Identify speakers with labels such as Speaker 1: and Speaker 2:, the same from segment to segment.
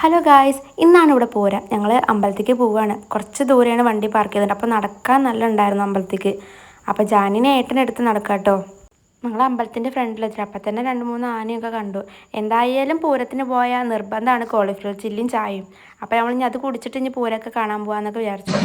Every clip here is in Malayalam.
Speaker 1: ഹലോ ഗായ്സ്, ഇന്നാണ് ഇവിടെ പോരാ. ഞങ്ങൾ അമ്പലത്തേക്ക് പോവുകയാണ്. കുറച്ച് ദൂരെയാണ് വണ്ടി പാർക്ക് ചെയ്തിട്ടുണ്ട്. അപ്പോൾ നടക്കാൻ നല്ല ഉണ്ടായിരുന്നു അമ്പലത്തേക്ക്. അപ്പോൾ ജാനിനെ ഏട്ടനെടുത്ത് നടക്കാം കേട്ടോ. ഞങ്ങൾ അമ്പലത്തിൻ്റെ ഫ്രണ്ടിലെത്തി. അപ്പം തന്നെ 2-3 ആനയൊക്കെ കണ്ടു. എന്തായാലും പൂരത്തിന് പോയാൽ നിർബന്ധമാണ് കോളിഫ്ലവർ ചില്ലിയും ചായയും. അപ്പോൾ നമ്മൾ ഇനി അത് കുടിച്ചിട്ട് ഇനി പൂരമൊക്കെ കാണാൻ പോകാമെന്നൊക്കെ വിചാരിച്ചു.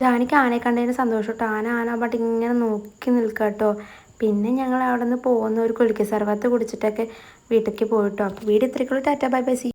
Speaker 1: ജാനിക്ക് ആനയെ കണ്ടതിന് സന്തോഷം കേട്ടോ. ആന പാട്ട് ഇങ്ങനെ നോക്കി നിൽക്കുക കേട്ടോ. പിന്നെ ഞങ്ങൾ അവിടെ നിന്ന് പോകുന്ന ഒരു കുലുക്കി സർവത്ത് കുടിച്ചിട്ടൊക്കെ വീട്ടിലേക്ക് പോയിട്ടോ. അപ്പോൾ വീട് ഇത്രയ്ക്കുള്ള ടാറ്റ ബൈ ബൈ.